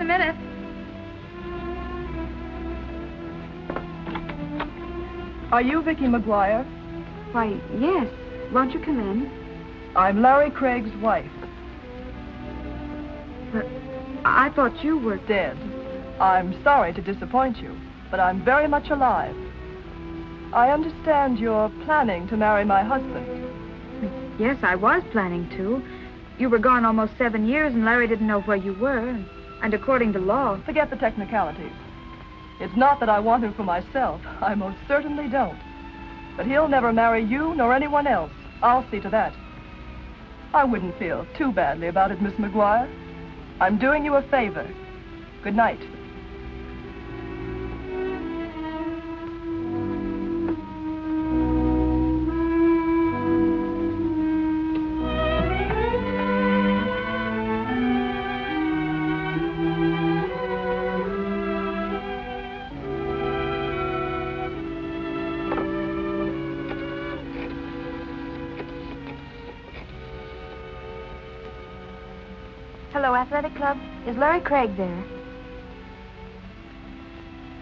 a minute. Are you Vicky McGuire? Why, yes. Won't you come in? I'm Larry Craig's wife. But I thought you were... Dead. I'm sorry to disappoint you, but I'm very much alive. I understand you're planning to marry my husband. Yes, I was planning to. You were gone almost 7 years, and Larry didn't know where you were. And according to law... Forget the technicalities. It's not that I want him for myself. I most certainly don't. But he'll never marry you nor anyone else. I'll see to that. I wouldn't feel too badly about it, Miss McGuire. I'm doing you a favor. Good night. Hello, Athletic Club. Is Larry Craig there?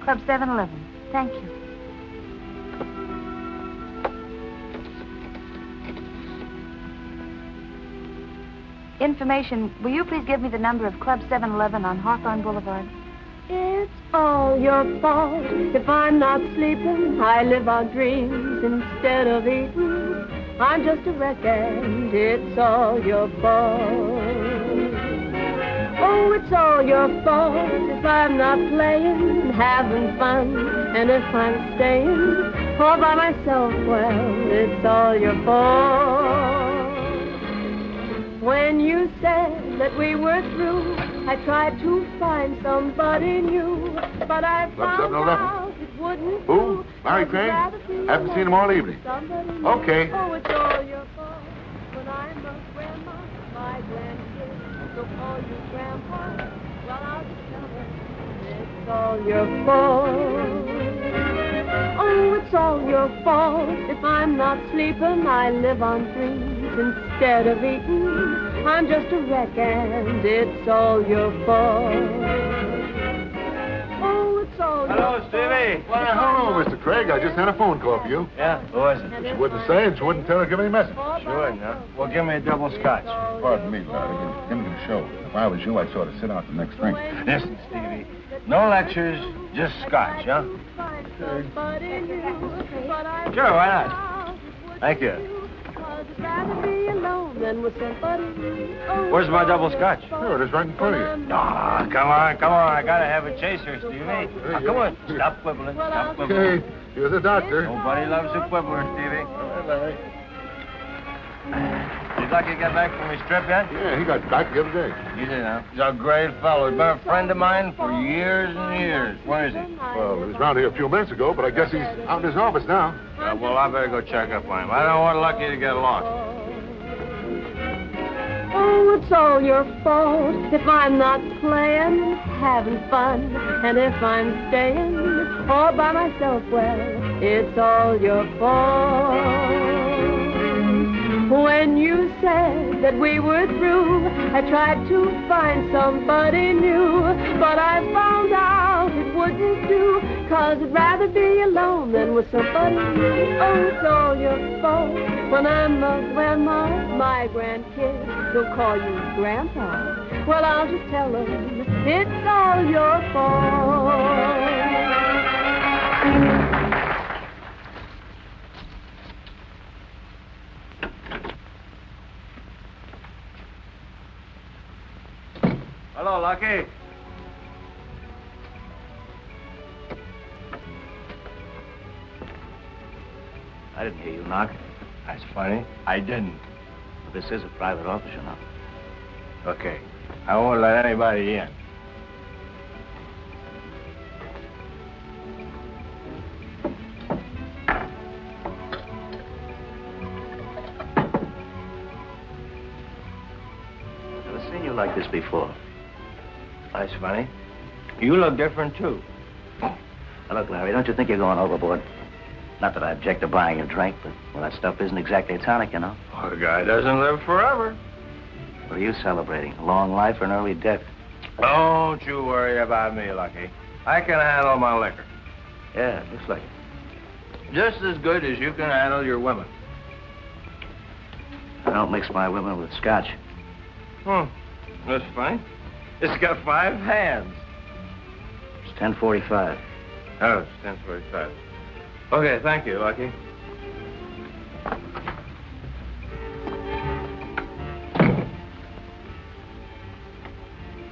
Club 711. Thank you. Information. Will you please give me the number of Club 711 on Hawthorne Boulevard? It's all your fault if I'm not sleeping. I live on dreams instead of eating. I'm just a wreck and it's all your fault. Oh, it's all your fault if I'm not playing, having fun, and if I'm staying all by myself. Well, it's all your fault. When you said that we were through, I tried to find somebody new, but I found out it wouldn't do. Who? Larry Craig? Haven't seen him all evening. Okay. Oh, it's all your fault when I'm a grandma, my grandkids will call you grandpa. Well, I'll just tell them it's all your fault. Oh, it's all your fault if I'm not sleeping. I live on dreams instead of eating. I'm just a wreck and it's all your fault. Oh, it's all Hello, your Stevie. Why, hello, Mr. Craig. I just had a phone call for you. Yeah, who is it? She wouldn't say and she wouldn't tell her to give any message. Sure, no. Well, give me a double scotch. Pardon me, Larry. Give me the show. If I was you, I'd sort of sit out the next drink. Listen, Stevie. No lectures, just scotch, huh? Sure, why not? Thank you. Where's my double scotch? Sure, it is right in front of you. Ah, come on. I gotta have a chaser, Stevie. Now, come on. Stop quibbling. Stop quibbling. Hey, you're the doctor. Nobody loves a quibbler, Stevie. All right, Larry. Did Lucky get back from his trip yet? Yeah, he got back the other day. He did, huh? He's a great fellow. He's been a friend of mine for years and years. Where is he? Well, he was around here a few minutes ago, but I guess he's out in his office now. Well, I better go check up on him. I don't want Lucky to get lost. Oh, it's all your fault if I'm not playing, having fun, and if I'm staying all by myself. Well, it's all your fault. When you said that we were through, I tried to find somebody new, but I found out it wouldn't do, 'cause I'd rather be alone than with somebody new. Oh, it's all your fault when I'm a grandma, my grandkids will call you grandpa. Well, I'll just tell them it's all your fault. Hello, Lucky. I didn't hear you knock. That's funny. I didn't. But this is a private office, you know. Okay. I won't let anybody in. Never seen you like this before. That's funny. You look different, too. Now, look, Larry, don't you think you're going overboard? Not that I object to buying a drink, but, well, that stuff isn't exactly a tonic, you know. Well, the guy doesn't live forever. What are you celebrating? A long life or an early death? Don't you worry about me, Lucky. I can handle my liquor. Yeah, looks like it. Just as good as you can handle your women. I don't mix my women with scotch. That's fine. It's got 5 hands. It's 10:45. Oh, it's 10:45. Okay, thank you, Lucky.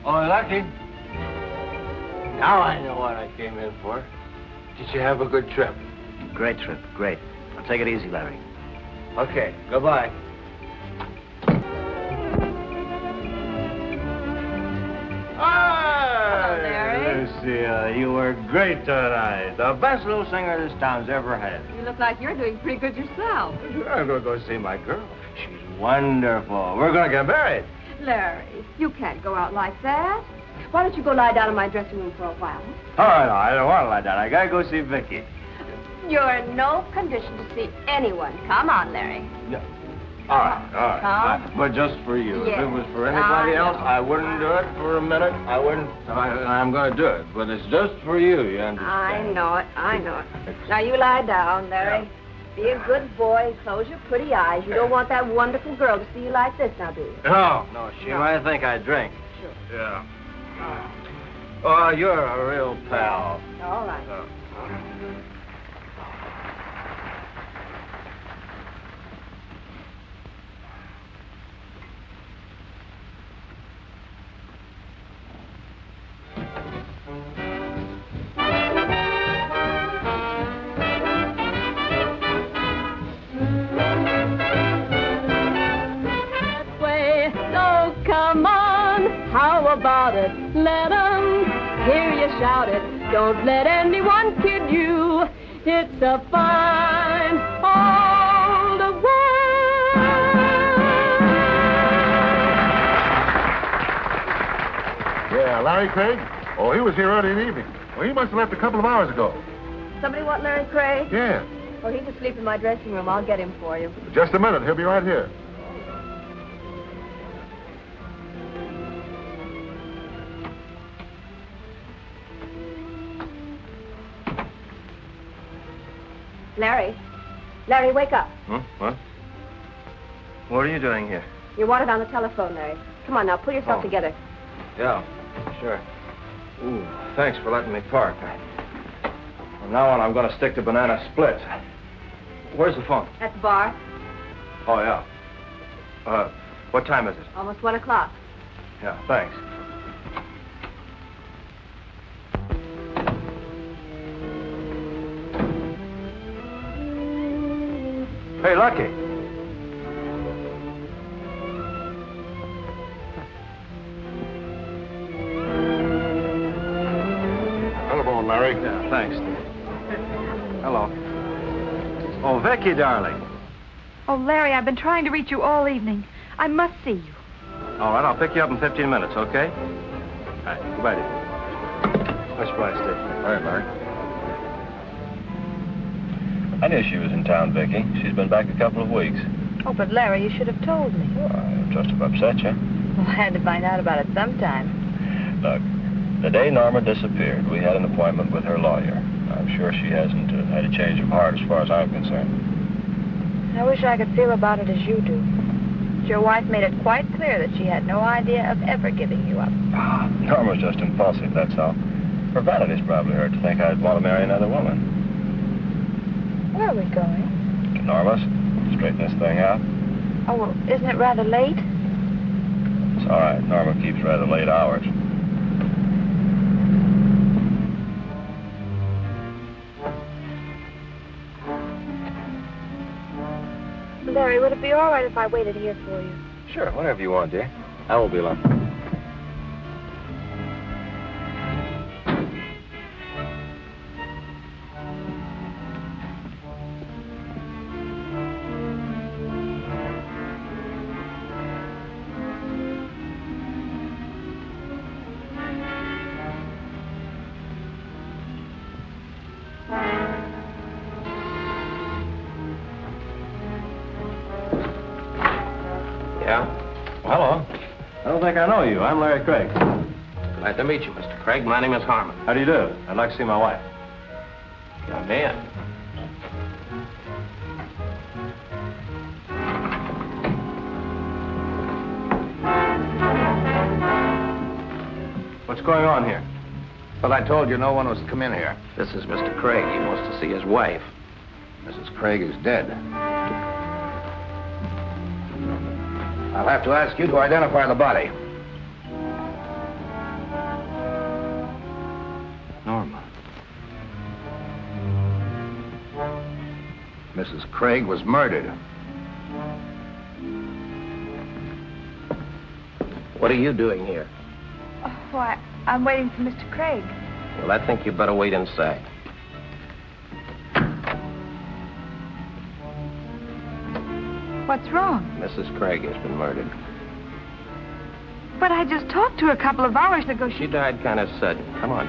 Oh, Lucky. Now I know what I came in for. Did you have a good trip? Great trip, great. Now take it easy, Larry. Okay, goodbye. Hello, Larry. Lucia, you were great tonight. The best little singer this town's ever had. You look like you're doing pretty good yourself. Sure, I'm going to go see my girl. She's wonderful. We're going to get married. Larry, you can't go out like that. Why don't you go lie down in my dressing room for a while? Oh, no, I don't want to lie down. I got to go see Vicky. You're in no condition to see anyone. Come on, Larry. Yeah. All right. Huh? But just for you. Yes. If it was for anybody I else, know. I wouldn't do it for a minute. I wouldn't. I'm going to do it. But it's just for you, you understand? I know it. Now you lie down, Larry. Be a good boy. Close your pretty eyes. You don't want that wonderful girl to see you like this, now do you? No. She might think I drink. Sure. Yeah. Oh, you're a real pal. All right. So come on, how about it? Let 'em hear you shout it. Don't let anyone kid you. It's a fine old world. Yeah, Larry Craig? Oh, he was here early in the evening. Well, he must have left a couple of hours ago. Somebody want Larry Craig? Yeah. Oh, he's asleep in my dressing room. I'll get him for you. Just a minute. He'll be right here. Larry, wake up. What? What are you doing here? You're wanted on the telephone, Larry. Come on now, pull yourself together. Yeah, sure. Ooh, thanks for letting me park. From now on, I'm going to stick to banana splits. Where's the phone? At the bar. Oh, yeah. What time is it? Almost 1 o'clock. Yeah, thanks. Hey, Lucky. Telephone, Larry. Yeah, thanks. Hello. Oh, Vicky, darling. Oh, Larry, I've been trying to reach you all evening. I must see you. All right, I'll pick you up in 15 minutes, okay? All right, goodbye, dear. Much obliged, Steve. All right, Larry. I knew she was in town, Vicky. She's been back a couple of weeks. Oh, but Larry, you should have told me. Well, I trust have upset you. Well, I had to find out about it sometime. Look, the day Norma disappeared, we had an appointment with her lawyer. I'm sure she hasn't had a change of heart as far as I'm concerned. I wish I could feel about it as you do. Your wife made it quite clear that she had no idea of ever giving you up. Norma's just impulsive, that's all. Her vanity's probably hurt to think I'd want to marry another woman. Where are we going? To Norma's. Straighten this thing out. Oh, well, isn't it rather late? It's all right. Norma keeps rather late hours. Larry, would it be all right if I waited here for you? Sure, whenever you want, dear. I won't be long. Yeah? Well, hello. I don't think I know you. I'm Larry Craig. Glad to meet you, Mr. Craig. My name is Harmon. How do you do? I'd like to see my wife. Come in. What's going on here? Well, I told you no one was to come in here. This is Mr. Craig. He wants to see his wife. Mrs. Craig is dead. I'll have to ask you to identify the body. Norma. Mrs. Craig was murdered. What are you doing here? Oh, why, I'm waiting for Mr. Craig. Well, I think you better wait inside. What's wrong? Mrs. Craig has been murdered. But I just talked to her a couple of hours ago. She died kind of sudden. Come on.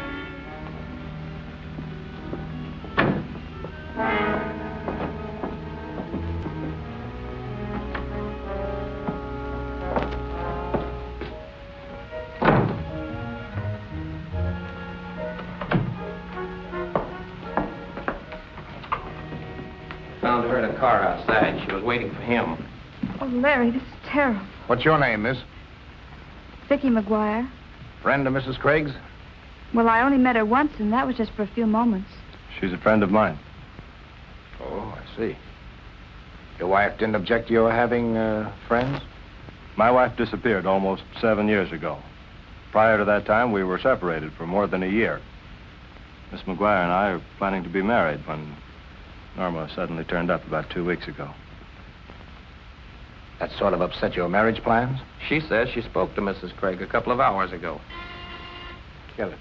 Found her in a car outside. She was waiting for him. Oh, Larry, this is terrible. What's your name, miss? Vicky McGuire. Friend of Mrs. Craig's? Well, I only met her once, and that was just for a few moments. She's a friend of mine. Oh, I see. Your wife didn't object to your having friends? My wife disappeared almost 7 years ago. Prior to that time, we were separated for more than a year. Miss McGuire and I are planning to be married when Norma suddenly turned up about 2 weeks ago. That sort of upset your marriage plans? She says she spoke to Mrs. Craig a couple of hours ago. Kill it.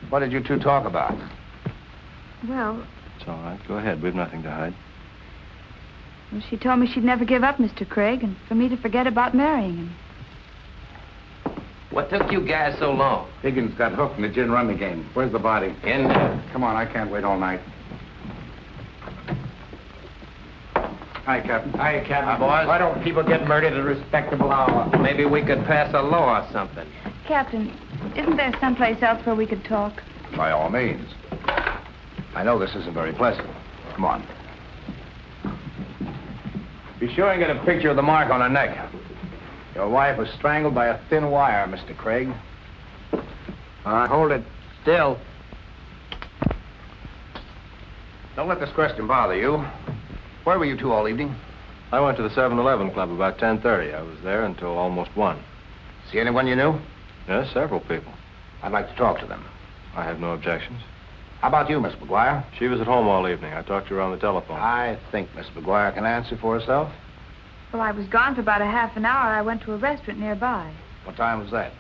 What did you two talk about? Well, It's all right. Go ahead. We've nothing to hide. she told me she'd never give up Mr. Craig and for me to forget about marrying him. What took you guys so long? Higgins got hooked in the gin rummy game. Where's the body? In there. Come on, I can't wait all night. Hi, Captain. Hi, Captain. Hi, boys. Why don't people get murdered at a respectable hour? Maybe we could pass a law or something. Captain, isn't there someplace else where we could talk? By all means. I know this isn't very pleasant. Come on. Be sure and get a picture of the mark on her neck. Your wife was strangled by a thin wire, Mr. Craig. All right, hold it still. Don't let this question bother you. Where were you two all evening? I went to the 7-Eleven club about 10:30. I was there until almost 1. See anyone you knew? Yes, several people. I'd like to talk to them. I have no objections. How about you, Miss McGuire? She was at home all evening. I talked to her on the telephone. I think Miss McGuire can answer for herself. Well, I was gone for about a half an hour. I went to a restaurant nearby. What time was that?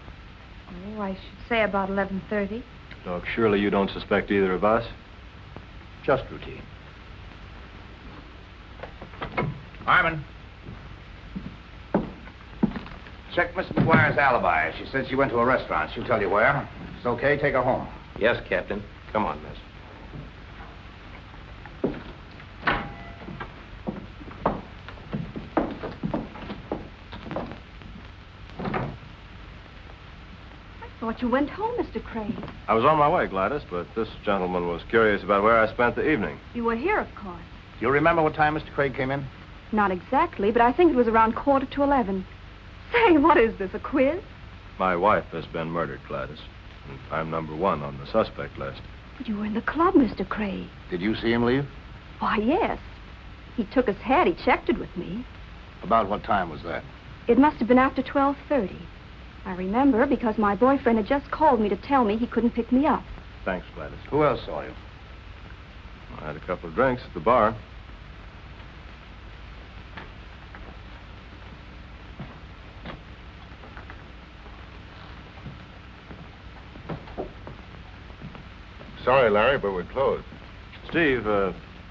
Oh, I should say about 11:30. Look, surely you don't suspect either of us? Just routine. Harmon. Check Miss McGuire's alibi. She said she went to a restaurant. She'll tell you where. If it's okay, take her home. Yes, Captain. Come on, miss. I thought you went home, Mr. Craig. I was on my way, Gladys, but this gentleman was curious about where I spent the evening. You were here, of course. Do you remember what time Mr. Craig came in? Not exactly, but I think it was around 11:15. Say, what is this, a quiz? My wife has been murdered, Gladys. And I'm number 1 on the suspect list. But you were in the club, Mr. Craig. Did you see him leave? Why, yes. He took his hat. He checked it with me. About what time was that? It must have been after 12:30. I remember because my boyfriend had just called me to tell me he couldn't pick me up. Thanks, Gladys. Who else saw you? I had a couple of drinks at the bar. Sorry, Larry, but we're closed. Steve,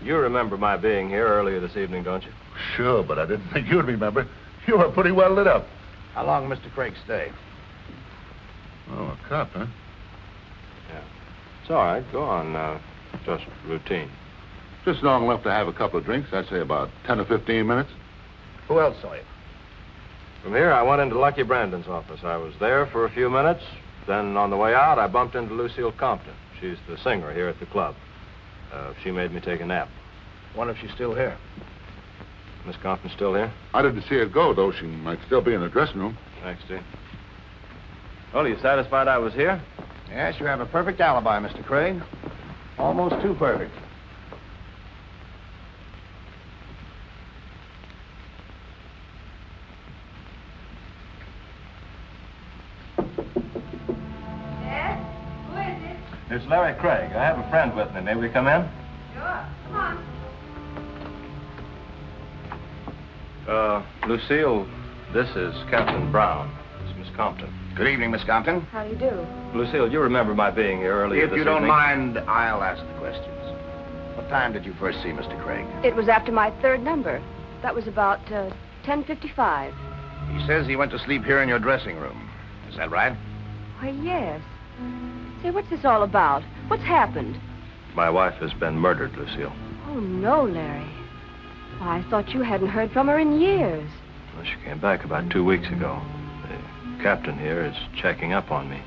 you remember my being here earlier this evening, don't you? Sure, but I didn't think you'd remember. You were pretty well lit up. How long did Mr. Craig stay? Oh, a cop, huh? Yeah. It's all right. Go on. Just routine. Just long enough to have a couple of drinks. I'd say about 10 or 15 minutes. Who else saw you? From here, I went into Lucky Brandon's office. I was there for a few minutes. Then, on the way out, I bumped into Lucille Compton. She's the singer here at the club. She made me take a nap. Wonder if she's still here. Miss Compton still here? I didn't see her go, though. She might still be in the dressing room. Thanks, Steve. Well, are you satisfied I was here? Yes, you have a perfect alibi, Mr. Craig. Almost too perfect. Yes? Who is it? It's Larry Craig. I have a friend with me. May we come in? Sure. Come on. Lucille, this is Captain Brown. It's Miss Compton. Good evening, Miss Compton. How do you do? Lucille, you remember my being here earlier If this you don't evening? mind, I'll ask the questions. What time did you first see Mr. Craig? It was after my third number. That was about 10:55. He says he went to sleep here in your dressing room. Is that right? Why, yes. Say, what's this all about? What's happened? My wife has been murdered, Lucille. Oh, no, Larry. Why, I thought you hadn't heard from her in years. Well, she came back about 2 weeks ago. The captain here is checking up on me.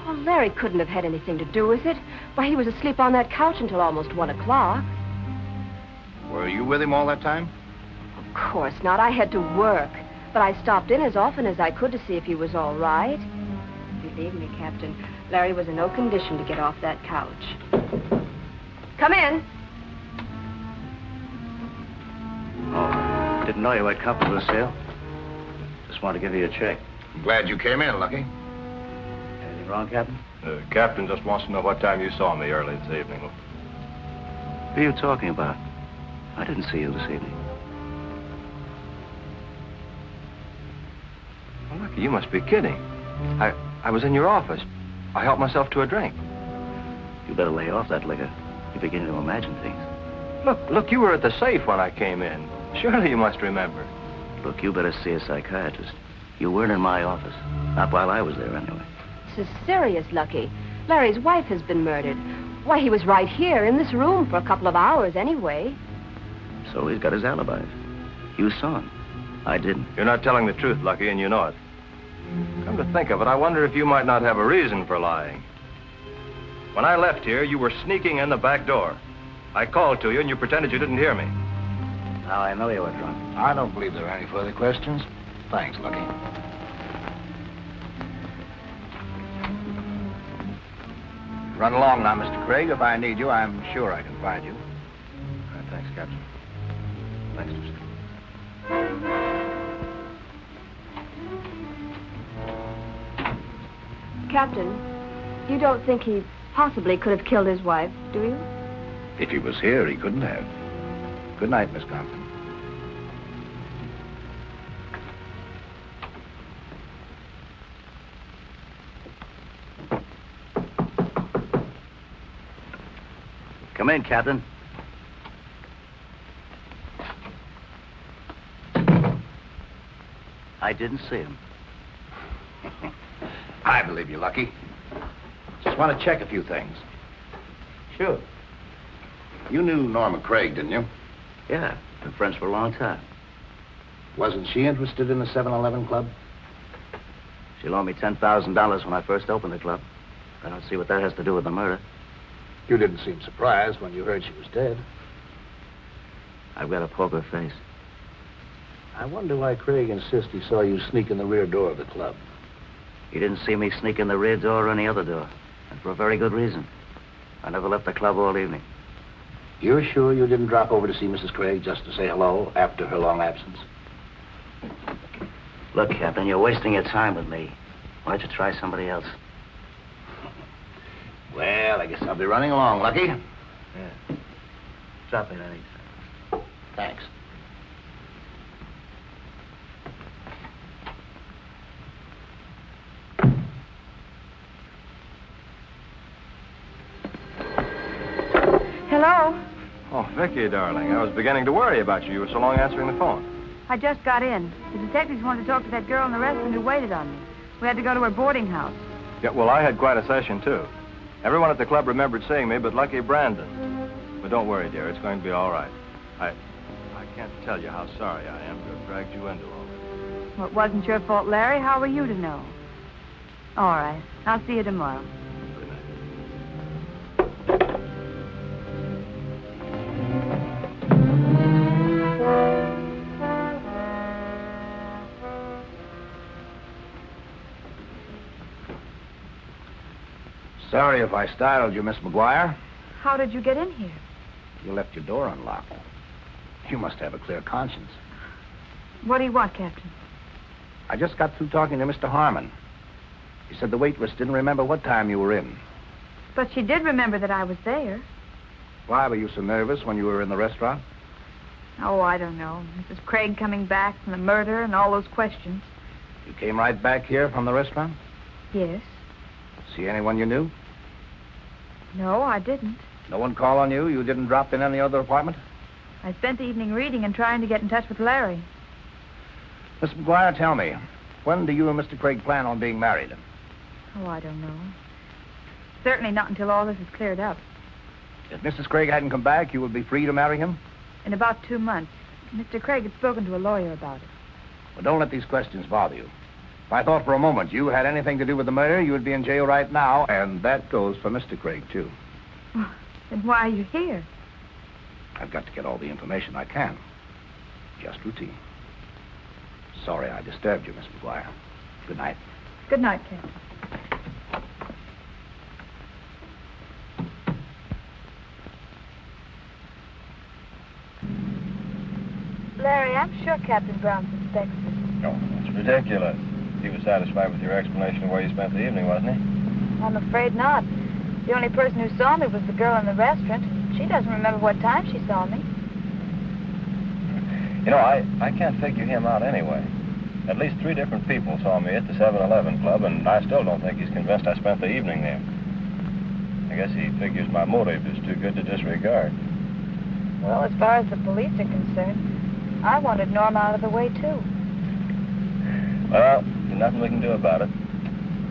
Oh, Larry couldn't have had anything to do with it. Why, he was asleep on that couch until almost 1 o'clock. Were you with him all that time? Of course not. I had to work. But I stopped in as often as I could to see if he was all right. Believe me, Captain, Larry was in no condition to get off that couch. Come in. Oh, didn't know you had company, Lucille. Just wanted to give you a check. I'm glad you came in, Lucky. Anything wrong, Captain? The captain just wants to know what time you saw me early this evening. Who are you talking about? I didn't see you this evening. Well, Lucky, you must be kidding. I was in your office. I helped myself to a drink. You better lay off that liquor. You're beginning to imagine things. Look, you were at the safe when I came in. Surely you must remember. Look, you better see a psychiatrist. You weren't in my office. Not while I was there, anyway. This is serious, Lucky. Larry's wife has been murdered. Why, he was right here in this room for a couple of hours anyway. So he's got his alibis. You saw him. I didn't. You're not telling the truth, Lucky, and you know it. Come to think of it, I wonder if you might not have a reason for lying. When I left here, you were sneaking in the back door. I called to you, and you pretended you didn't hear me. Now I know you were drunk. I don't believe there are any further questions. Thanks, Lucky. Run along now, Mr. Craig. If I need you, I'm sure I can find you. All right, thanks, Captain. Thanks, Mr. Captain, you don't think he possibly could have killed his wife, do you? If he was here, he couldn't have. Good night, Miss Compton. Come in, Captain. I didn't see him. I believe you, Lucky. Just want to check a few things. Sure. You knew Norma Craig, didn't you? Yeah, been friends for a long time. Wasn't she interested in the 7-Eleven club? She loaned me $10,000 when I first opened the club. I don't see what that has to do with the murder. You didn't seem surprised when you heard she was dead. I've got a poker face. I wonder why Craig insists he saw you sneak in the rear door of the club. He didn't see me sneak in the rear door or any other door. And for a very good reason. I never left the club all evening. You're sure you didn't drop over to see Mrs. Craig just to say hello after her long absence? Look, Captain, you're wasting your time with me. Why don't you try somebody else? Well, I guess I'll be running along, Lucky. Yeah. Drop in anytime. Thanks. Hello? Oh, Vicky, darling, I was beginning to worry about you. You were so long answering the phone. I just got in. The detectives wanted to talk to that girl in the restaurant who waited on me. We had to go to her boarding house. Yeah, well, I had quite a session, too. Everyone at the club remembered seeing me, but Lucky Brandon. But don't worry, dear. It's going to be all right. I can't tell you how sorry I am to have dragged you into all this. Well, it wasn't your fault, Larry. How were you to know? All right. I'll see you tomorrow. Sorry if I startled you, Miss McGuire. How did you get in here? You left your door unlocked. You must have a clear conscience. What do you want, Captain? I just got through talking to Mr. Harmon. He said the waitress didn't remember what time you were in. But she did remember that I was there. Why were you so nervous when you were in the restaurant? Oh, I don't know. Mrs. Craig coming back from the murder and all those questions. You came right back here from the restaurant? Yes. See anyone you knew? No, I didn't. No one called on you? You didn't drop in any other apartment? I spent the evening reading and trying to get in touch with Larry. Miss McGuire, tell me, when do you and Mr. Craig plan on being married? Oh, I don't know. Certainly not until all this is cleared up. If Mrs. Craig hadn't come back, you would be free to marry him? In about 2 months. Mr. Craig had spoken to a lawyer about it. Well, don't let these questions bother you. If I thought for a moment you had anything to do with the murder, you would be in jail right now, and that goes for Mr. Craig, too. Well, then why are you here? I've got to get all the information I can. Just routine. Sorry I disturbed you, Miss McGuire. Good night. Good night, Captain. Larry, I'm sure Captain Brown suspects us. No, that's ridiculous. He was satisfied with your explanation of where you spent the evening, wasn't he? I'm afraid not. The only person who saw me was the girl in the restaurant. She doesn't remember what time she saw me. You know, I can't figure him out anyway. At least 3 different people saw me at the 7-Eleven Club, and I still don't think he's convinced I spent the evening there. I guess he figures my motive is too good to disregard. Well, as far as the police are concerned, I wanted Norma out of the way, too. Well, there's nothing we can do about it.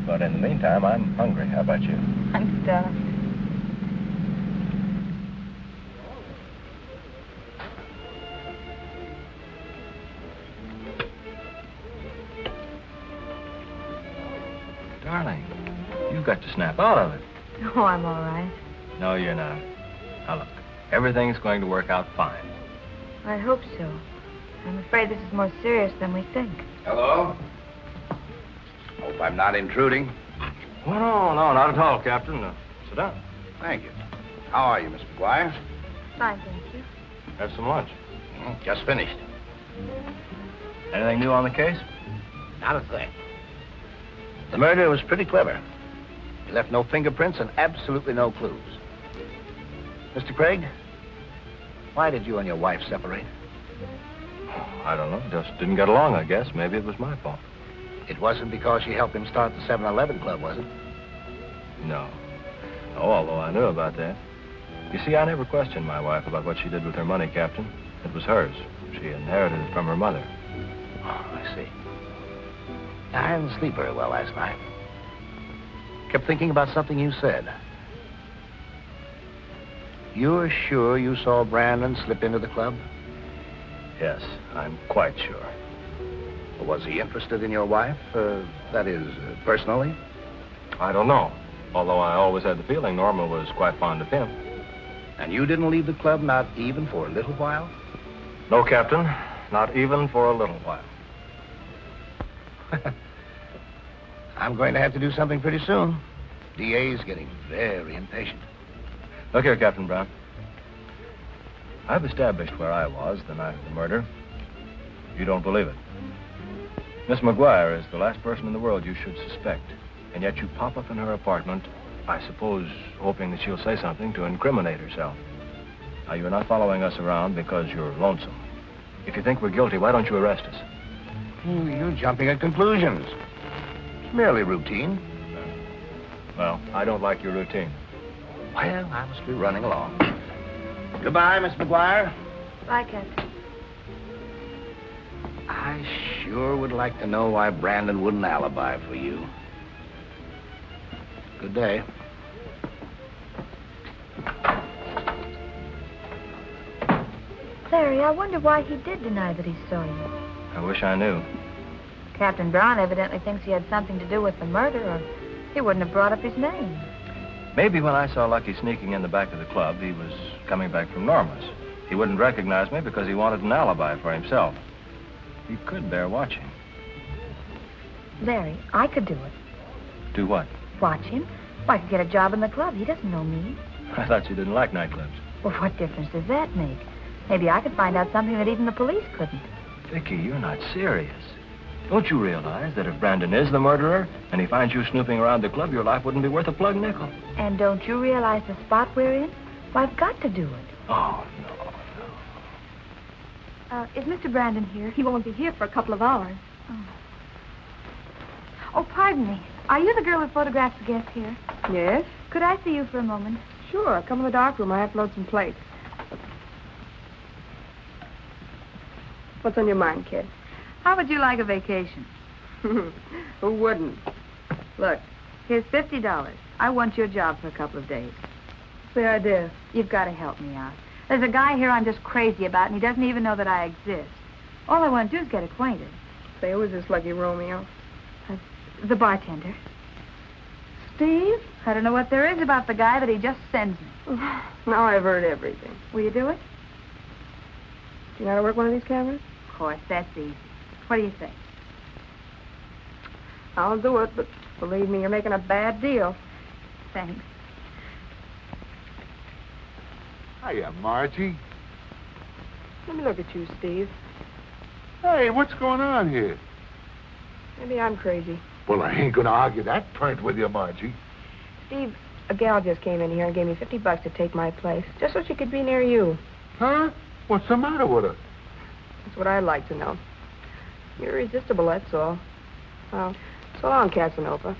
But in the meantime, I'm hungry. How about you? I'm stuffed. Darling, you've got to snap out of it. Oh, I'm all right. No, you're not. Now, look, everything's going to work out fine. I hope so. I'm afraid this is more serious than we think. Hello? Hope I'm not intruding. Oh, no, not at all, Captain. Sit down. Thank you. How are you, Miss McGuire? Fine, thank you. Have some lunch. Just finished. Anything new on the case? Not a thing. The murder was pretty clever. He left no fingerprints and absolutely no clues. Mr. Craig, why did you and your wife separate? I don't know. Just didn't get along, I guess. Maybe it was my fault. It wasn't because she helped him start the 7-Eleven Club, was it? No. No, although I knew about that. You see, I never questioned my wife about what she did with her money, Captain. It was hers. She inherited it from her mother. Oh, I see. I didn't sleep very well last night. Kept thinking about something you said. You're sure you saw Brandon slip into the club? Yes, I'm quite sure. Was he interested in your wife? That is, personally? I don't know. Although I always had the feeling Norma was quite fond of him. And you didn't leave the club, not even for a little while? No, Captain. Not even for a little while. I'm going to have to do something pretty soon. DA's getting very impatient. Look here, Captain Brown. I've established where I was the night of the murder. You don't believe it. Miss McGuire is the last person in the world you should suspect. And yet you pop up in her apartment, I suppose, hoping that she'll say something to incriminate herself. Now, you're not following us around because you're lonesome. If you think we're guilty, why don't you arrest us? You're jumping at conclusions. It's merely routine. Well, I don't like your routine. Well, I must be running along. Goodbye, Miss McGuire. Bye, Captain. I sure would like to know why Brandon wouldn't alibi for you. Good day. Larry, I wonder why he did deny that he saw you. I wish I knew. Captain Brown evidently thinks he had something to do with the murder, or he wouldn't have brought up his name. Maybe when I saw Lucky sneaking in the back of the club, he was coming back from Norma's. He wouldn't recognize me because he wanted an alibi for himself. He could bear watching. Larry, I could do it. Do what? Watch him. Well, I could get a job in the club. He doesn't know me. I thought you didn't like nightclubs. Well, what difference does that make? Maybe I could find out something that even the police couldn't. Vicky, you're not serious. Don't you realize that if Brandon is the murderer and he finds you snooping around the club, your life wouldn't be worth a plug nickel? And don't you realize the spot we're in? Well, I've got to do it. Oh, no. Is Mr. Brandon here? He won't be here for a couple of hours. Oh, pardon me. Are you the girl who photographs the guests here? Yes? Could I see you for a moment? Sure. Come in the dark room. I have to load some plates. What's on your mind, kid? How would you like a vacation? Who wouldn't? Look, here's $50. I want your job for a couple of days. What's the idea? You've got to help me out. There's a guy here I'm just crazy about, and he doesn't even know that I exist. All I want to do is get acquainted. Say, who is this Lucky Romeo? The bartender. Steve? I don't know what there is about the guy that he just sends me. Now I've heard everything. Will you do it? Do you know how to work one of these cameras? Of course, that's easy. What do you say? I'll do it, but believe me, you're making a bad deal. Thanks. Hiya, Margie. Let me look at you, Steve. Hey, what's going on here? Maybe I'm crazy. Well, I ain't gonna argue that point with you, Margie. Steve, a gal just came in here and gave me $50 to take my place, just so she could be near you. Huh? What's the matter with her? That's what I'd like to know. You're irresistible, that's all. Well, so long, Casanova.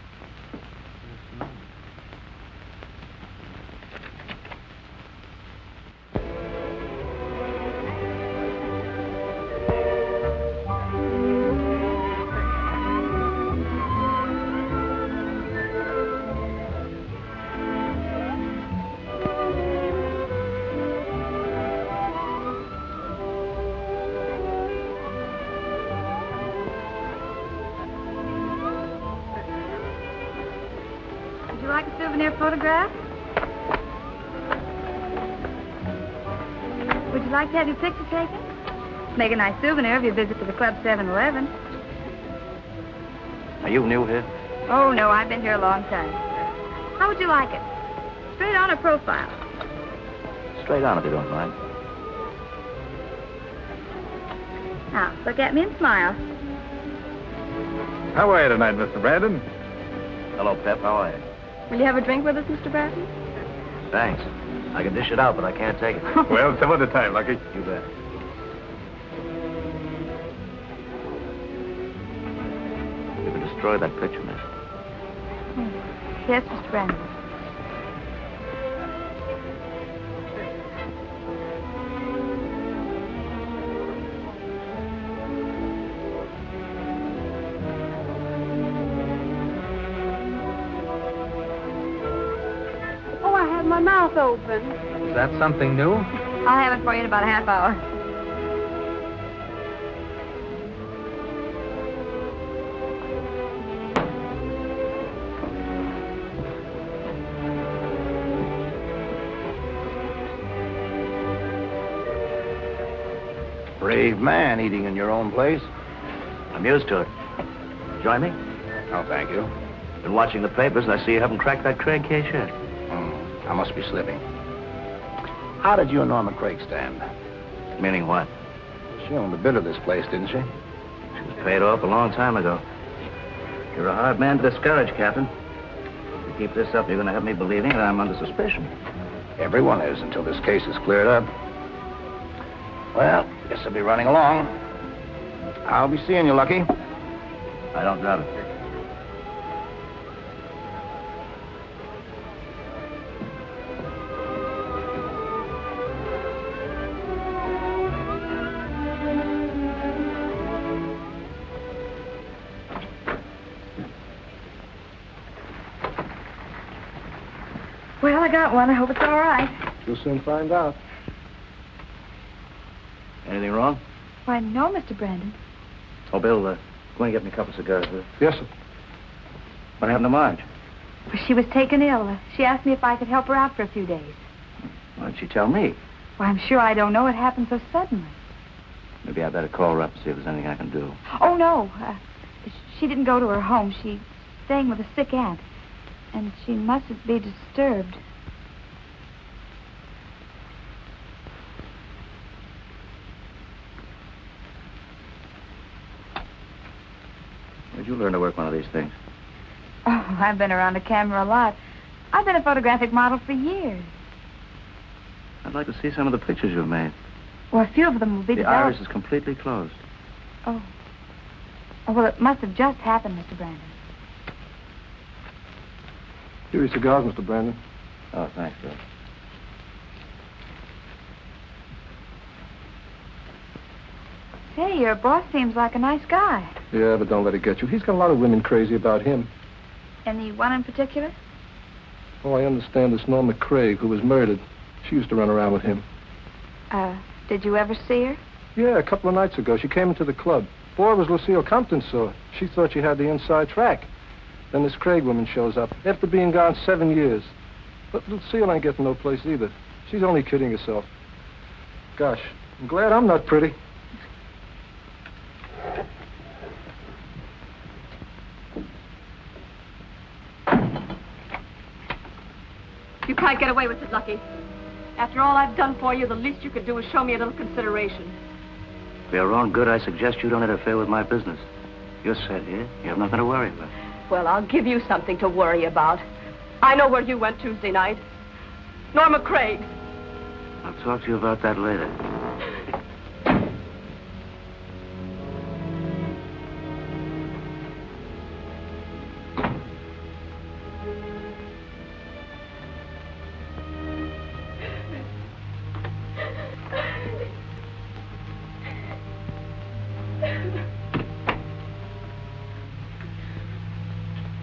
Would you like a souvenir photograph? Would you like to have your picture taken? Make a nice souvenir if you visit to the Club 7-Eleven. Are you new here? Oh, no, I've been here a long time. How would you like it? Straight on or profile? Straight on, if you don't mind. Now, look at me and smile. How are you tonight, Mr. Brandon? Hello, Pep. How are you? Will you have a drink with us, Mr. Bratton? Thanks. I can dish it out, but I can't take it. Well, some other time, Lucky. You bet. You can destroy that picture, miss. Yes, Mr. Brandon. Oh, I had my mouth open. Is that something new? I'll have it for you in about a half hour. Brave man eating in your own place. I'm used to it. Join me? No, thank you. Been watching the papers, and I see you haven't cracked that Craig case yet. I must be slipping. How did you and Norma Craig stand? Meaning what? She owned a bit of this place, didn't she? She was paid off a long time ago. You're a hard man to discourage, Captain. If you keep this up, you're going to have me believing that I'm under suspicion. Everyone is until this case is cleared up. Well, guess I'll be running along. I'll be seeing you, Lucky. I don't doubt it. Well, I got one. I hope it's all right. You'll soon find out. Anything wrong? Why, no, Mr. Brandon. Oh, Bill, Go and get me a couple of cigars, will you? Yes, sir. What happened to Marge? Well, she was taken ill. She asked me if I could help her out for a few days. Why didn't she tell me? Well, I'm sure I don't know. It happened so suddenly. Maybe I better call her up and see if there's anything I can do. Oh, no. She didn't go to her home. She's staying with a sick aunt. And she mustn't be disturbed. Where'd you learn to work one of these things? Oh, I've been around a camera a lot. I've been a photographic model for years. I'd like to see some of the pictures you've made. Well, a few of them will be The developed. iris is completely closed. Oh. Oh, well, it must have just happened, Mr. Brandon. Here are your cigars, Mr. Brandon. Oh, thanks, Bill. Hey, your boss seems like a nice guy. Yeah, but don't let it get you. He's got a lot of women crazy about him. Any one in particular? Oh, I understand this Norma Craig, who was murdered. She used to run around with him. Did you ever see her? Yeah, a couple of nights ago. She came into the club. Boy, was Lucille Compton saw her. She thought she had the inside track. Then this Craig woman shows up, after being gone 7 years. But Lucille ain't getting no place either. She's only kidding herself. Gosh, I'm glad I'm not pretty. You can't get away with it, Lucky. After all I've done for you, the least you could do is show me a little consideration. For your own good, I suggest you don't interfere with my business. You're set here. You have nothing to worry about. Well, I'll give you something to worry about. I know where you went Tuesday night. Norma Craig. I'll talk to you about that later.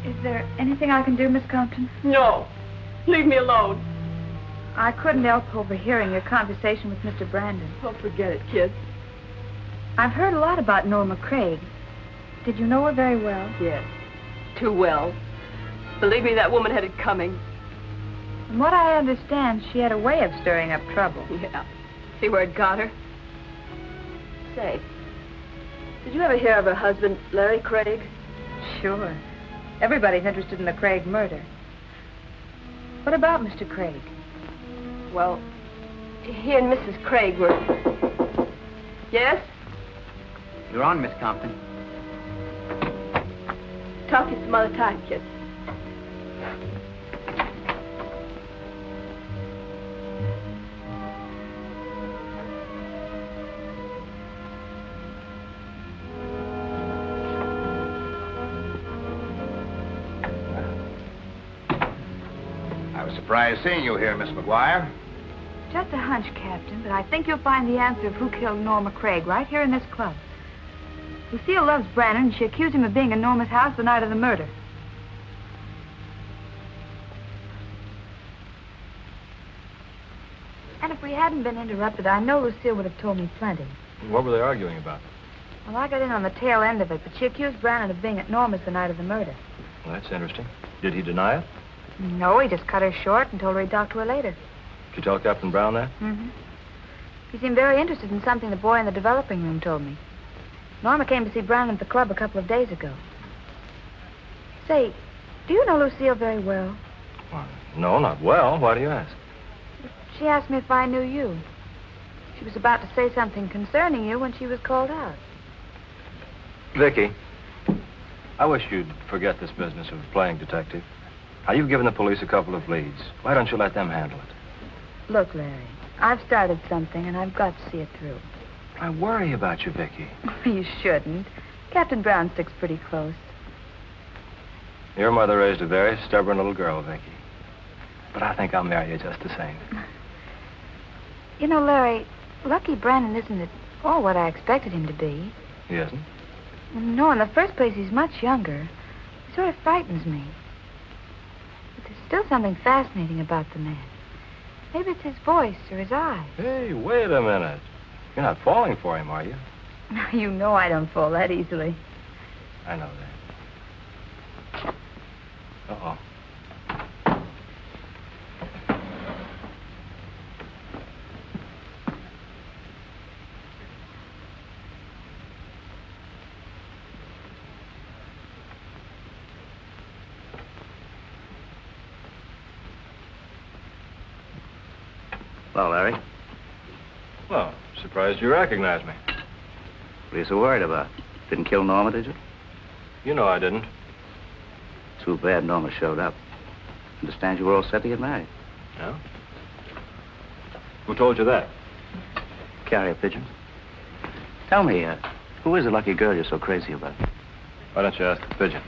Is there anything I can do, Miss Compton? No. Leave me alone. I couldn't help overhearing your conversation with Mr. Brandon. Oh, forget it, kid. I've heard a lot about Norma Craig. Did you know her very well? Yes. Too well. Believe me, that woman had it coming. From what I understand, she had a way of stirring up trouble. Yeah. See where it got her? Say, did you ever hear of her husband, Larry Craig? Sure. Everybody's interested in the Craig murder. What about Mr. Craig? Well, he and Mrs. Craig were... Yes? You're on, Miss Compton. Talk to you some other time, kid. I was surprised seeing you here, Miss McGuire. Just a hunch, Captain, but I think you'll find the answer of who killed Norma Craig right here in this club. Lucille loves Brandon, and she accused him of being in Norma's house the night of the murder. And if we hadn't been interrupted, I know Lucille would have told me plenty. What were they arguing about? Well, I got in on the tail end of it, but she accused Brandon of being at Norma's the night of the murder. Well, that's interesting. Did he deny it? No, he just cut her short and told her he'd talk to her later. Did you tell Captain Brown that? Mm-hmm. He seemed very interested in something the boy in the developing room told me. Norma came to see Brandon at the club a couple of days ago. Say, do you know Lucille very well? Well, no, not well. Why do you ask? She asked me if I knew you. She was about to say something concerning you when she was called out. Vicky, I wish you'd forget this business of playing detective. Now, you've given the police a couple of leads. Why don't you let them handle it? Look, Larry, I've started something, and I've got to see it through. I worry about you, Vicky. You shouldn't. Captain Brown sticks pretty close. Your mother raised a very stubborn little girl, Vicky. But I think I'll marry you just the same. You know, Larry, Lucky Brandon isn't at all what I expected him to be. He isn't? No, in the first place, he's much younger. He sort of frightens me. But there's still something fascinating about the man. Maybe it's his voice or his eyes. Hey, wait a minute. You're not falling for him, are you? You know I don't fall that easily. I know that. Uh-oh. Hello, Larry. Well, surprised you recognized me. What are you so worried about? Didn't kill Norma, did you? You know I didn't. Too bad Norma showed up. Understand you were all set to get married. Yeah? Who told you that? Carrier pigeons. Tell me, who is the lucky girl you're so crazy about? Why don't you ask the pigeon?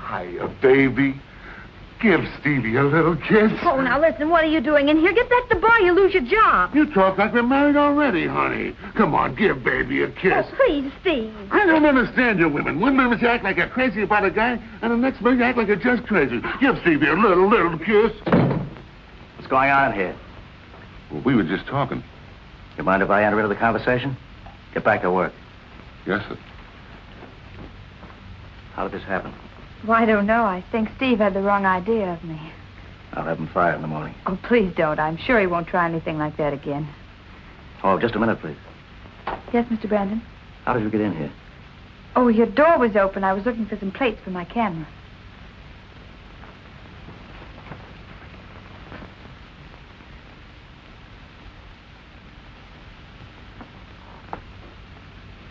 Hiya, baby. Give Stevie a little kiss. Oh, now listen, what are you doing in here? Get back to the bar, you lose your job. You talk like we're married already, honey. Come on, give baby a kiss. Oh, please, Steve. I don't understand you women. One minute you act like you're crazy about a guy, and the next minute you act like you're just crazy. Give Stevie a little kiss. What's going on here? Well, we were just talking. You mind if I enter into the conversation? Get back to work. Yes, sir. How did this happen? Well, I don't know. I think Steve had the wrong idea of me. I'll have him fired in the morning. Oh, please don't. I'm sure he won't try anything like that again. Oh, just a minute, please. Yes, Mr. Brandon? How did you get in here? Oh, your door was open. I was looking for some plates for my camera.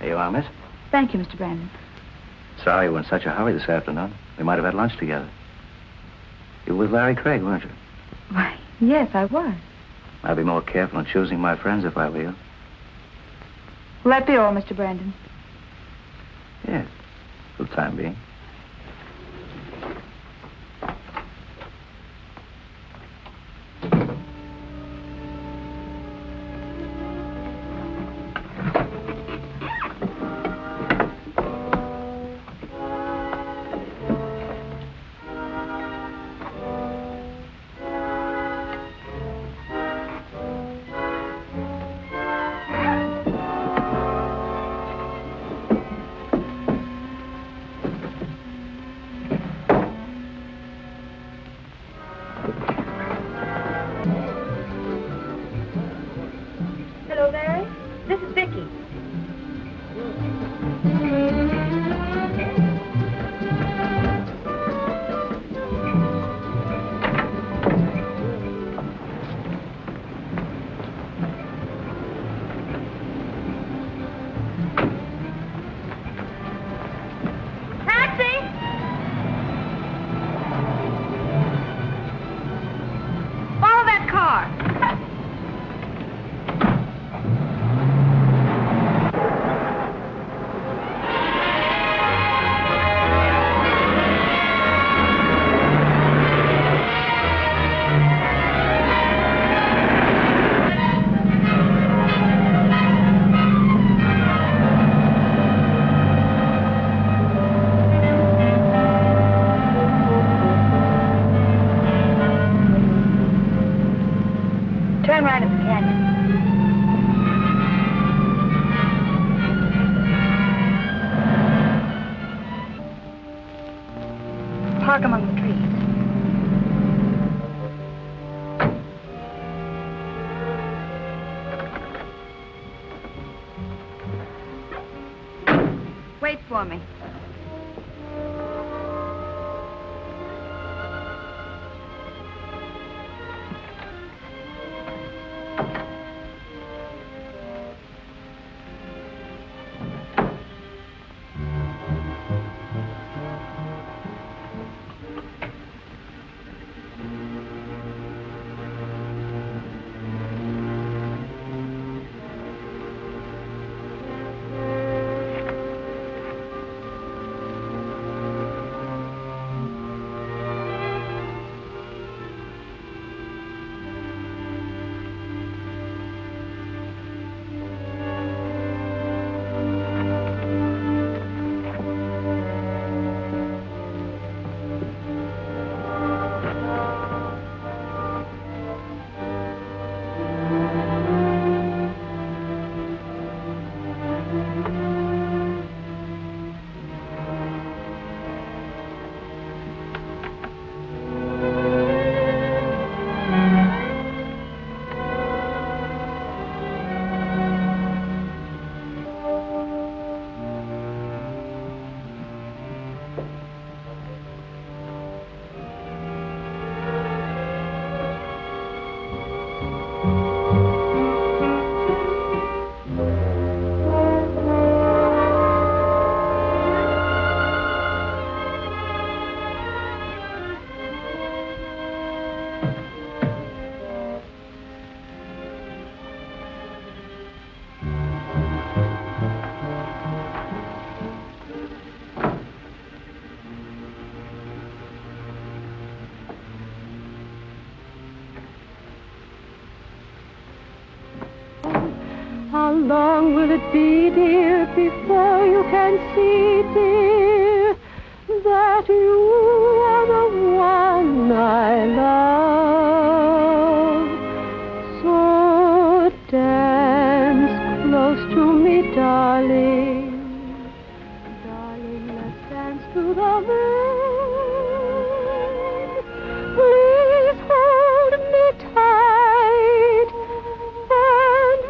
There you are, miss. Thank you, Mr. Brandon. Sorry you were in such a hurry this afternoon. We might have had lunch together. You were with Larry Craig, weren't you? Why, yes, I was. I'd be more careful in choosing my friends if I were you. Will that be all, Mr. Brandon? Yes, for the time being. side of the canyon. Park among the trees. Wait for me. How long will it be, dear, before you can see, dear, that you are the one I love? So dance close to me, darling. Darling, let's dance to the moon. Please hold me tight and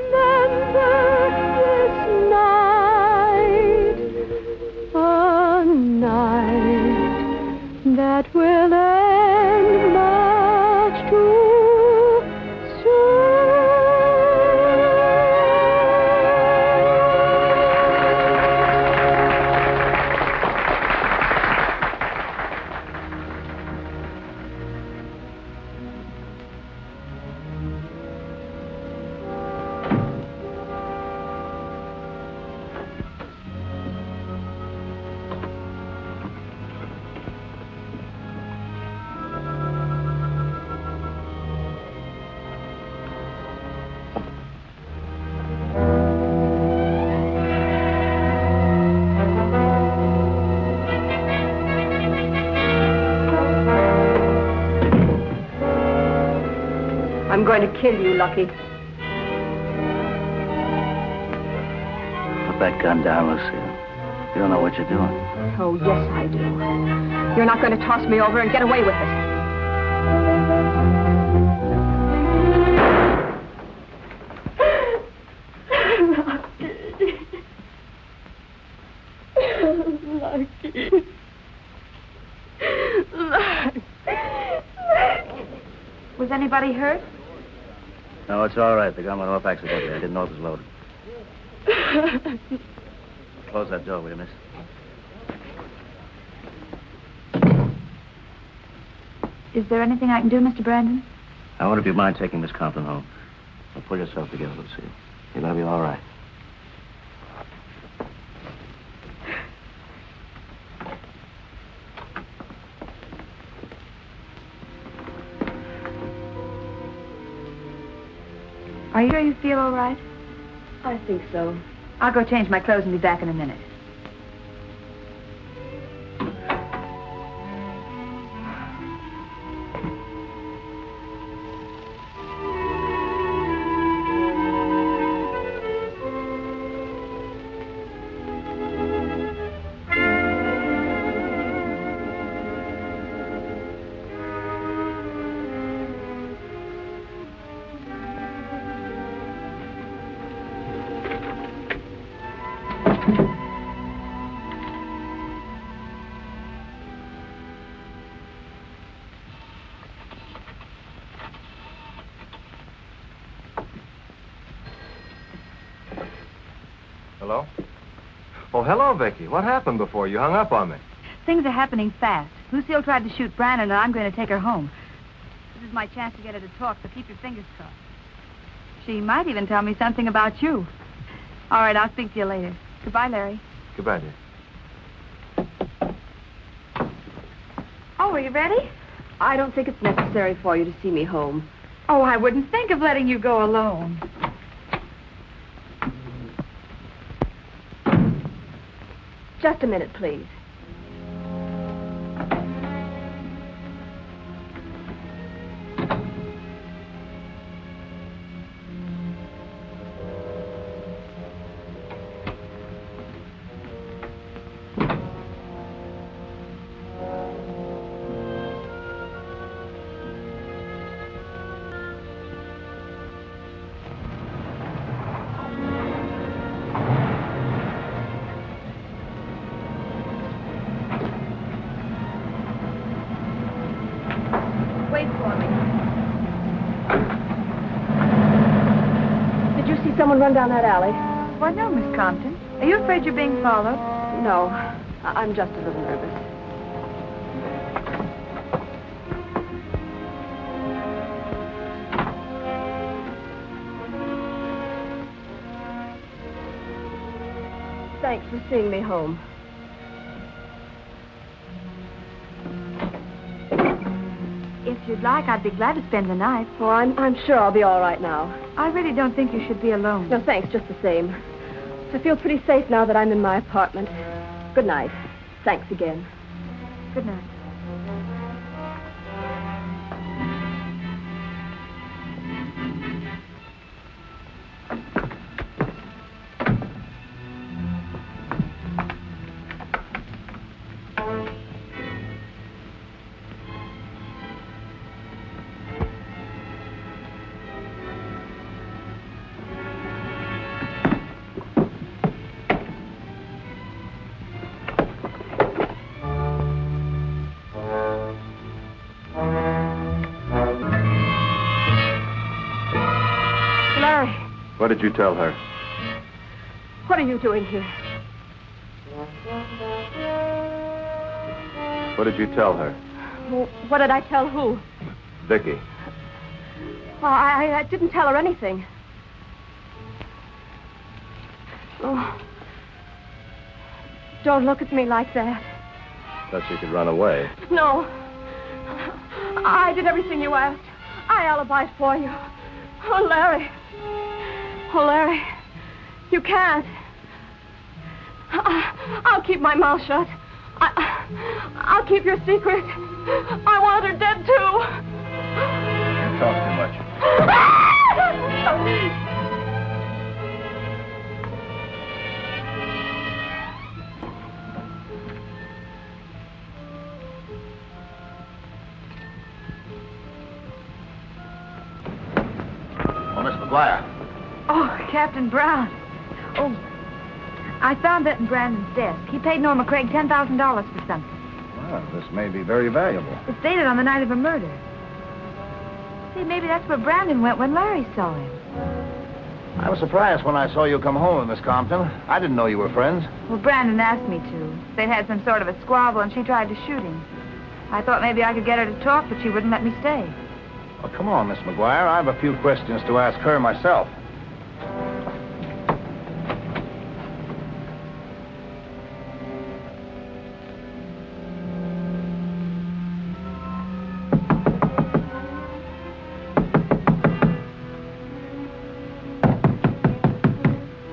remember this night, a night that will end much too soon. I'm going to kill you, Lucky. Put that gun down, Lucille. You don't know what you're doing. Oh, yes, I do. You're not going to toss me over and get away with it. Lucky. Was anybody hurt? No, it's all right. The gun went off accidentally. I didn't know it was loaded. Close that door, will you, miss? Is there anything I can do, Mr. Brandon? I wonder if you mind taking Miss Compton home. Now, pull yourself together, Lucille. You're going to be all right. Are you sure you feel all right? I think so. I'll go change my clothes and be back in a minute. Hello? Oh, hello, Vicky. What happened before you hung up on me? Things are happening fast. Lucille tried to shoot Brandon, and I'm going to take her home. This is my chance to get her to talk, so keep your fingers crossed. She might even tell me something about you. All right, I'll speak to you later. Goodbye, Larry. Goodbye, dear. Oh, are you ready? I don't think it's necessary for you to see me home. Oh, I wouldn't think of letting you go alone. Just a minute, please. Wait for me. Did you see someone run down that alley? Why, no, Miss Compton. Are you afraid you're being followed? No. I'm just a little nervous. Thanks for seeing me home. If you'd like, I'd be glad to spend the night. Oh, I'm sure I'll be all right now. I really don't think you should be alone. No, thanks, just the same. I feel pretty safe now that I'm in my apartment. Good night. Thanks again. Good night. Larry, What did you tell her? what are you doing here? What did you tell her? Well, what did I tell who? Vicky. Oh, I didn't tell her anything. Oh. Don't look at me like that. Thought you could run away. No. I did everything you asked. I alibied for you. Oh, Larry. Oh, Larry. You can't. I'll keep my mouth shut. I'll keep your secret. I want her dead, too. You talk too much. Oh, Miss McGuire. Oh, Captain Brown. Oh, I found that in Brandon's desk. He paid Norma Craig $10,000 for something. Well, this may be very valuable. It's dated on the night of a murder. See, maybe that's where Brandon went when Larry saw him. I was surprised when I saw you come home with Miss Compton. I didn't know you were friends. Well, Brandon asked me to. They'd had some sort of a squabble, and she tried to shoot him. I thought maybe I could get her to talk, but she wouldn't let me stay. Well, come on, Miss McGuire. I have a few questions to ask her myself.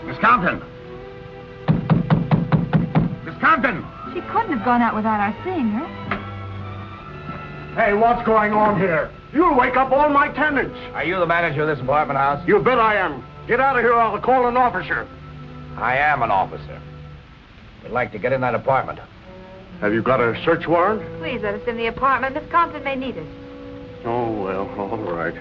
Miss Compton! Miss Compton! She couldn't have gone out without our seeing her. Hey, what's going on here? You'll wake up all my tenants. Are you the manager of this apartment house? You bet I am. Get out of here or I'll call an officer. I am an officer. We'd like to get in that apartment. Have you got a search warrant? Please let us in the apartment. Miss Compton may need us. Oh, well, all right.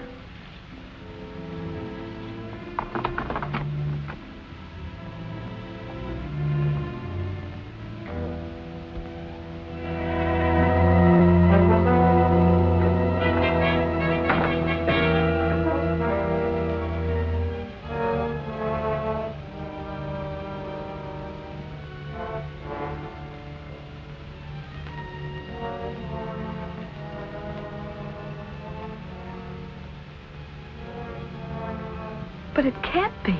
But it can't be.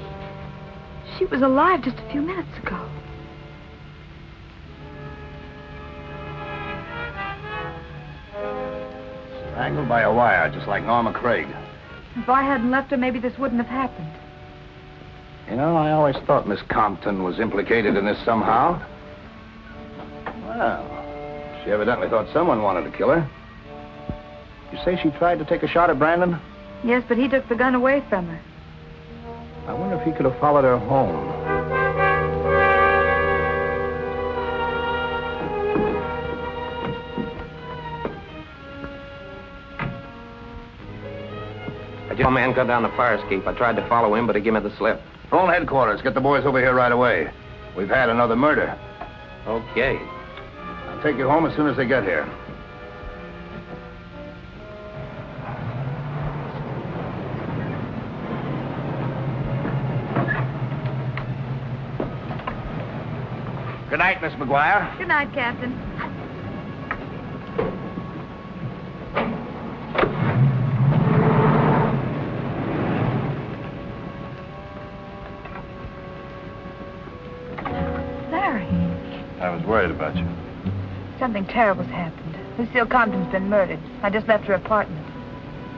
She was alive just a few minutes ago. Strangled by a wire, just like Norma Craig. If I hadn't left her, maybe this wouldn't have happened. You know, I always thought Miss Compton was implicated in this somehow. Well, she evidently thought someone wanted to kill her. You say she tried to take a shot at Brandon? Yes, but he took the gun away from her. I wonder if he could have followed her home. Your man got down the fire escape. I tried to follow him, but he gave me the slip. Phone headquarters. Get the boys over here right away. We've had another murder. Okay. I'll take you home as soon as they get here. Good night, Miss McGuire. Good night, Captain. Larry. I was worried about you. Something terrible's happened. Lucille Compton's been murdered. I just left her apartment.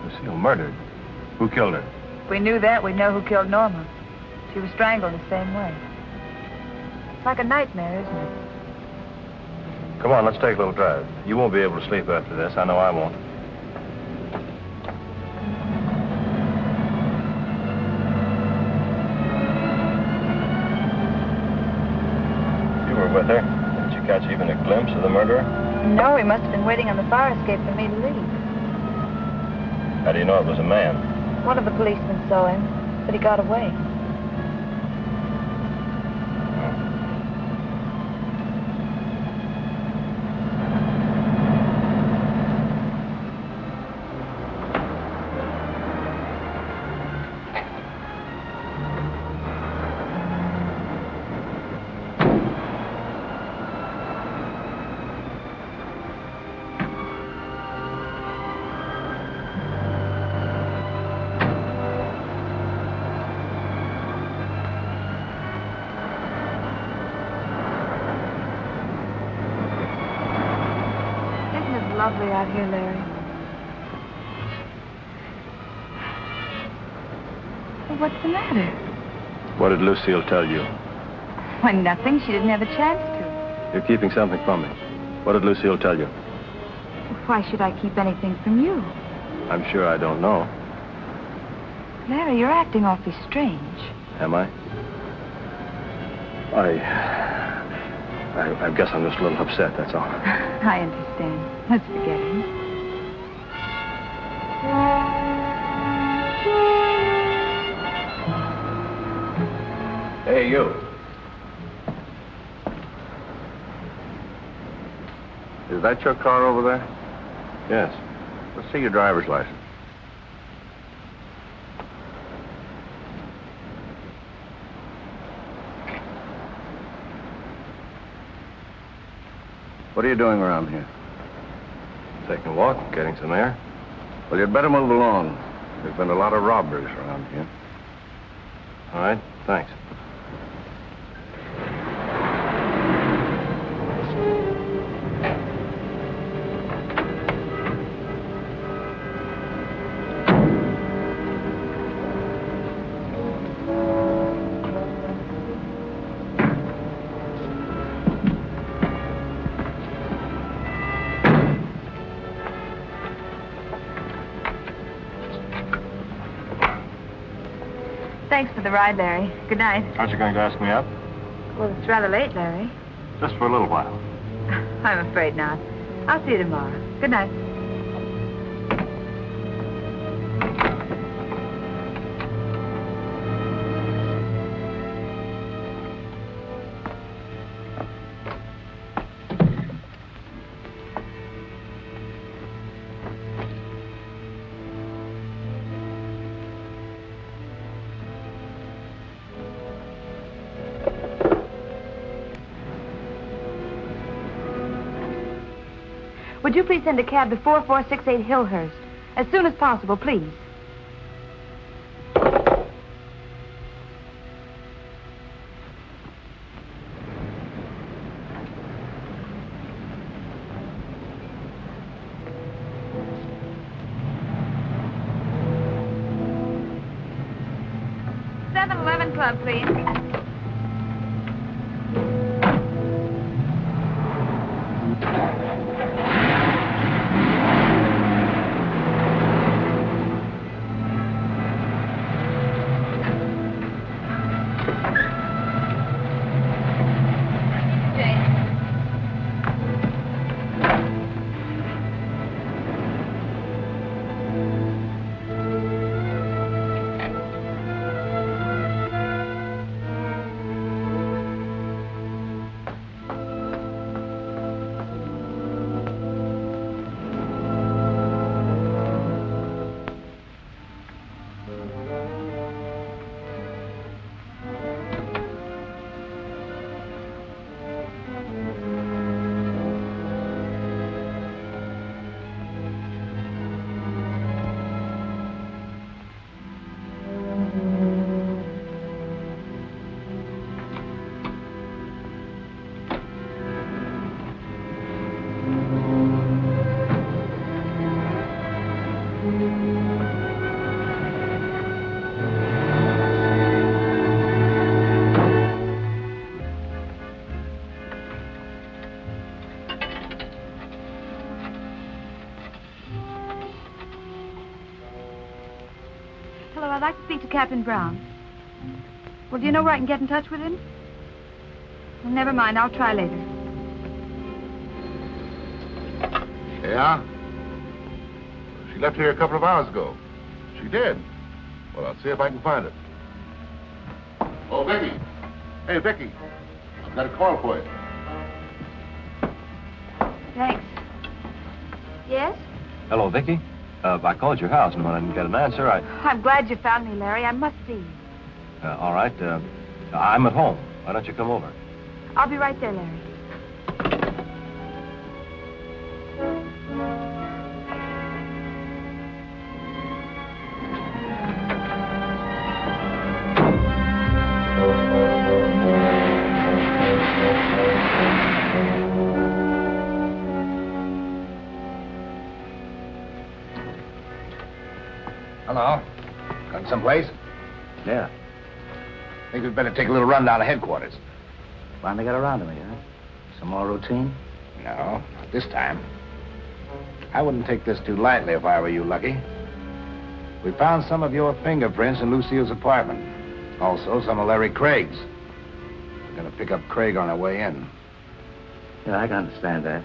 Lucille murdered? Who killed her? If we knew that, we'd know who killed Norma. She was strangled the same way. It's like a nightmare, isn't it? Come on, let's take a little drive. You won't be able to sleep after this. I know I won't. You were with her. Didn't you catch even a glimpse of the murderer? No, he must have been waiting on the fire escape for me to leave. How do you know it was a man? One of the policemen saw him, but he got away. Lovely out here, Larry. Well, what's the matter? What did Lucille tell you? Why, nothing. She didn't have a chance to. You're keeping something from me. What did Lucille tell you? Why should I keep anything from you? I'm sure I don't know. Larry, you're acting awfully strange. Am I? I guess I'm just a little upset, that's all. I understand. Let's forget him. Hey, you. Is that your car over there? Yes. Let's see your driver's license. What are you doing around here? Taking a walk, getting some air. Well, you'd better move along. There's been a lot of robberies around here. All right, thanks. Thanks for the ride, Larry. Good night. Aren't you going to ask me out? Well, it's rather late, Larry. Just for a little while. I'm afraid not. I'll see you tomorrow. Good night. Would you please send a cab to 4468 Hillhurst? As soon as possible, please. 7-Eleven Club, please. Hello, I'd like to speak to Captain Brown. Well, do you know where I can get in touch with him? Well, never mind, I'll try later. Yeah? She left here a couple of hours ago. She did. Well, I'll see if I can find her. Oh, Vicky. Hey, Vicky. I've got a call for you. Thanks. Yes? Hello, Vicky. I called your house, and when I didn't get an answer, I'm glad you found me, Larry. I must see you. all right. I'm at home. Why don't you come over? I'll be right there, Larry. Hello. Going someplace? Yeah. Think we'd better take a little run down to headquarters. Finally got around to me, huh? Some more routine? No, not this time. I wouldn't take this too lightly if I were you, Lucky. We found some of your fingerprints in Lucille's apartment. Also, some of Larry Craig's. We're gonna pick up Craig on our way in. Yeah, I can understand that.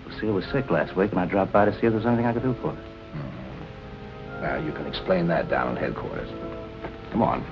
Lucille was sick last week, and I dropped by to see if there was anything I could do for her. Now, you can explain that down at headquarters. Come on.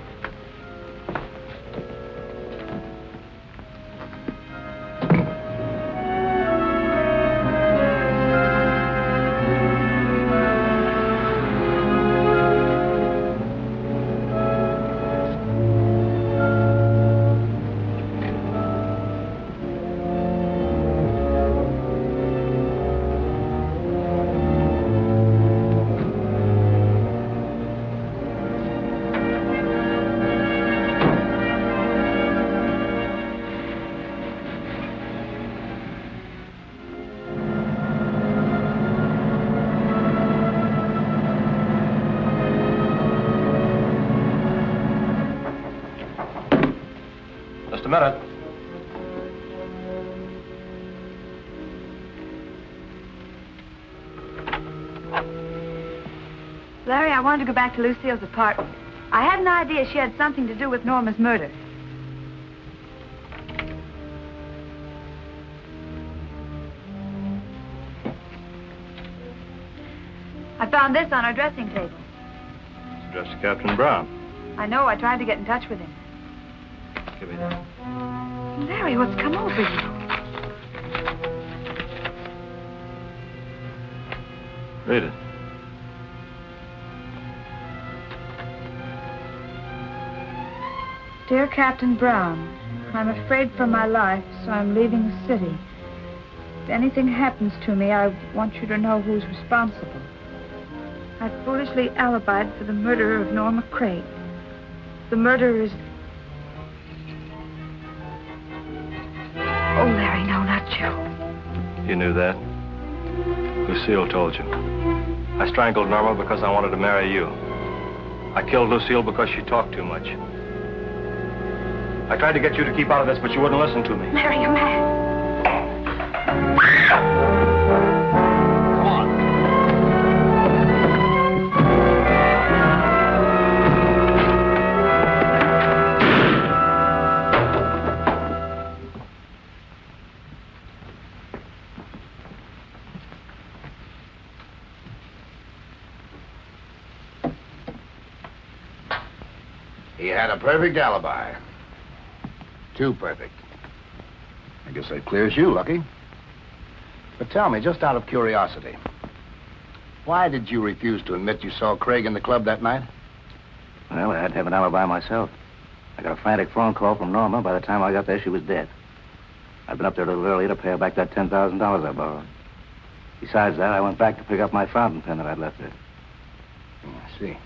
Just a minute. Larry, I wanted to go back to Lucille's apartment. I had an idea she had something to do with Norma's murder. I found this on our dressing table. It's addressed to Captain Brown. I know, I tried to get in touch with him. Give me that. Larry, what's come over you? Read it. Dear Captain Brown, I'm afraid for my life, so I'm leaving the city. If anything happens to me, I want you to know who's responsible. I foolishly alibied for the murder of Norma Craig. The murderer is... Oh, Larry, no, not you. You knew that? Lucille told you. I strangled Norma because I wanted to marry you. I killed Lucille because she talked too much. I tried to get you to keep out of this, but you wouldn't listen to me. Larry, you're mad. Come on. He had a perfect alibi. Too perfect. I guess that clears you, Lucky. But tell me, just out of curiosity, why did you refuse to admit you saw Craig in the club that night? Well, I had to have an alibi myself. I got a frantic phone call from Norma. By the time I got there, she was dead. I'd been up there a little earlier to pay her back that $10,000 I borrowed. Besides that, I went back to pick up my fountain pen that I'd left there. I see.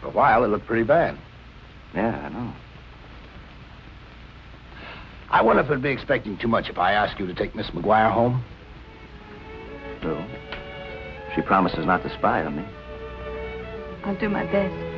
For a while, it looked pretty bad. Yeah, I know. I wonder if it'd be expecting too much if I asked you to take Miss McGuire home. So, she promises not to spy on me. I'll do my best.